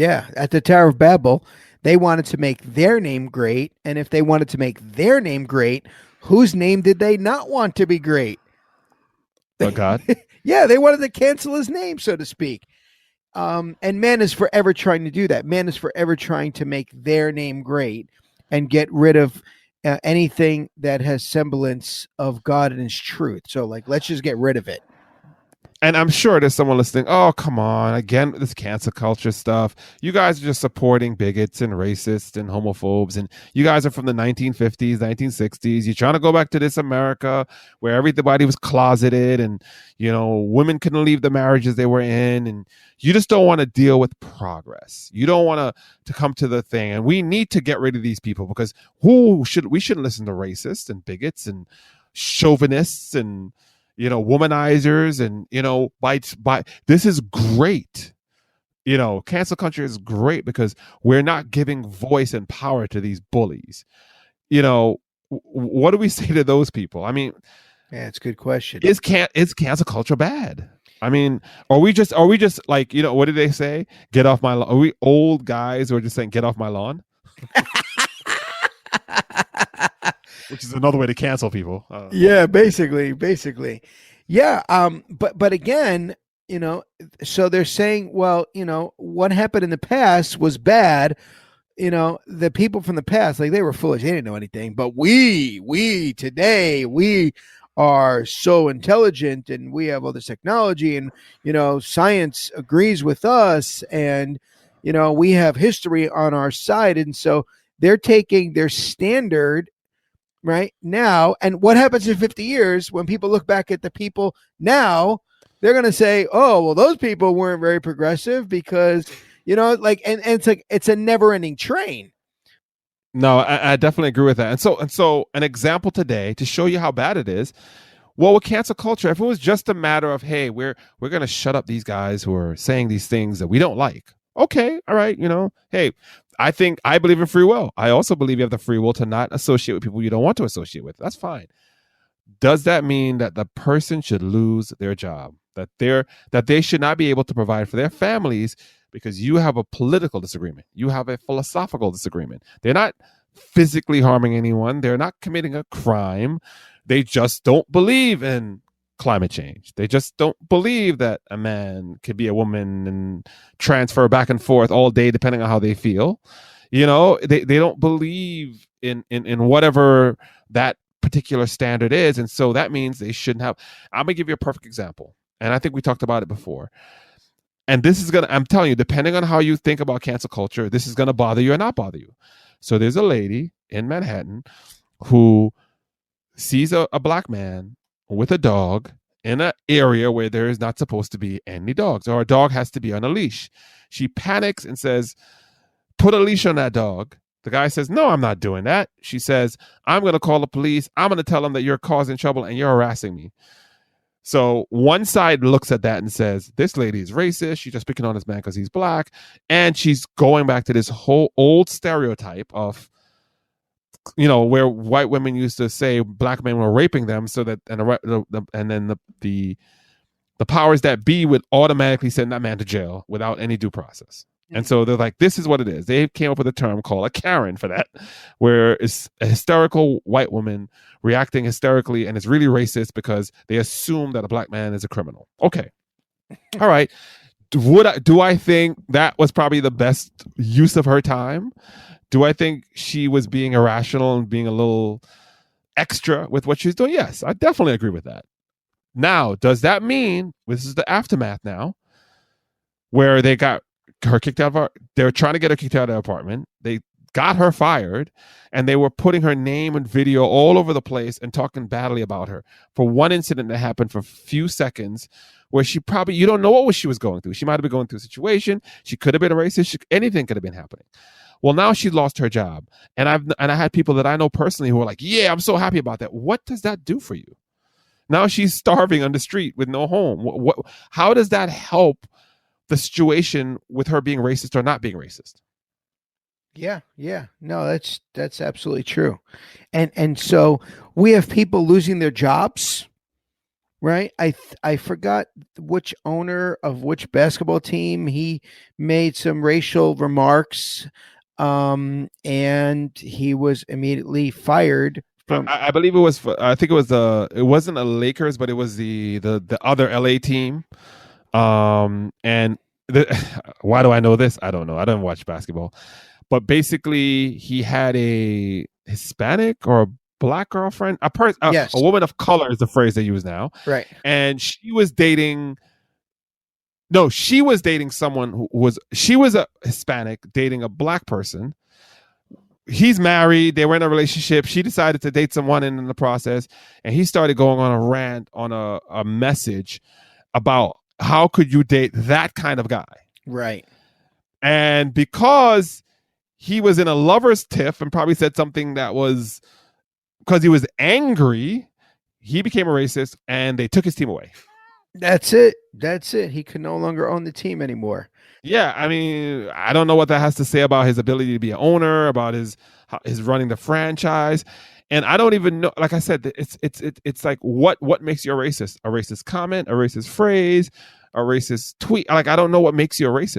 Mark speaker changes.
Speaker 1: Yeah, at the Tower of Babel, they wanted to make their name great, and if they wanted to make their name great, whose name did they not want to be great?
Speaker 2: But God.
Speaker 1: Yeah, they wanted to cancel his name, so to speak. And man is forever trying to do that. Man is forever trying to make their name great and get rid of anything that has semblance of God and His truth. So, like, let's just get rid of it.
Speaker 2: And I'm sure there's someone listening. Oh, come on. Again, this cancel culture stuff. You guys are just supporting bigots and racists and homophobes. And you guys are from the 1950s, 1960s. You're trying to go back to this America where everybody was closeted and, women couldn't leave the marriages they were in. And you just don't want to deal with progress. You don't want to come to the thing. And we need to get rid of these people because we shouldn't listen to racists and bigots and chauvinists and womanizers and by this is great. Cancel culture is great because we're not giving voice and power to these bullies. What do we say to those people? I mean,
Speaker 1: yeah, it's a good question.
Speaker 2: Is cancel culture bad? I mean, are we just like, what did they say? Get off my lawn. Are we old guys who are just saying get off my lawn? Which is another way to cancel people.
Speaker 1: Yeah, basically. Yeah. But again, so they're saying, well, what happened in the past was bad. The people from the past, like, they were foolish. They didn't know anything. But we today, we are so intelligent and we have all this technology and, science agrees with us and, we have history on our side. And so they're taking their standard right now. And what happens in 50 years when people look back at the people now, they're going to say, oh, well, those people weren't very progressive because, and it's like, it's a never ending train.
Speaker 2: No, I definitely agree with that. And so an example today to show you how bad it is. Well, with cancel culture, if it was just a matter of, hey, we're going to shut up these guys who are saying these things that we don't like. Okay, all right, hey, I believe in free will. I also believe you have the free will to not associate with people you don't want to associate with. That's fine. Does that mean that the person should lose their job? That they should not be able to provide for their families because you have a political disagreement. You have a philosophical disagreement. They're not physically harming anyone. They're not committing a crime. They just don't believe in climate change. They just don't believe that a man could be a woman and transfer back and forth all day depending on how they feel. They don't believe in whatever that particular standard is. And so that means they shouldn't have. I'm going to give you a perfect example. And I think we talked about it before. And this is I'm telling you, depending on how you think about cancel culture, this is going to bother you or not bother you. So there's a lady in Manhattan who sees a black man with a dog in an area where there is not supposed to be any dogs, or a dog has to be on a leash. She panics and says, put a leash on that dog. The guy says, no, I'm not doing that. She says, I'm going to call the police. I'm going to tell them that you're causing trouble and you're harassing me. So one side looks at that and says, this lady is racist. She's just picking on this man because he's black. And she's going back to this whole old stereotype of, where white women used to say black men were raping them, so that and then the powers that be would automatically send that man to jail without any due process. And so they're like, this is what it is. They came up with a term called a Karen for that, where it's a hysterical white woman reacting hysterically, and it's really racist because they assume that a black man is a criminal. Okay. All right. Do I think that was probably the best use of her time? Do I think she was being irrational and being a little extra with what she's doing? Yes, I definitely agree with that. Now, does that mean, this is the aftermath now, where they got her kicked out of they were trying to get her kicked out of the apartment. They got her fired, and they were putting her name and video all over the place and talking badly about her for one incident that happened for a few seconds, where you don't know what she was going through. She might have been going through a situation. She could have been a racist. Anything could have been happening. Well, now she lost her job. And I had people that I know personally who were like, yeah, I'm so happy about that. What does that do for you? Now she's starving on the street with no home. How does that help the situation with her being racist or not being racist?
Speaker 1: Yeah. No, that's absolutely true. And so we have people losing their jobs right? I forgot which owner of which basketball team he made some racial remarks, and he was immediately fired from.
Speaker 2: I believe it was. I think it was the. It wasn't the Lakers, but it was the other LA team. And why do I know this? I don't know. I don't watch basketball, but basically, he had a Hispanic or a black girlfriend, a
Speaker 1: Yes,
Speaker 2: woman of color is the phrase they use now,
Speaker 1: right,
Speaker 2: and she was dating. No, she was dating someone who was. She was a Hispanic dating a black person. He's married. They were in a relationship. She decided to date someone in the process, and he started going on a rant on a message about how could you date that kind of guy.
Speaker 1: right.
Speaker 2: And because he was in a lover's tiff and probably said something that was because he was angry, he became a racist, and they took his team away.
Speaker 1: That's it. That's it. He can no longer own the team anymore.
Speaker 2: Yeah, I mean, I don't know what that has to say about his ability to be an owner, about his running the franchise, and I don't even know. Like I said, it's like what makes you a racist? A racist comment, a racist phrase, a racist tweet? Like I don't know what makes you a racist.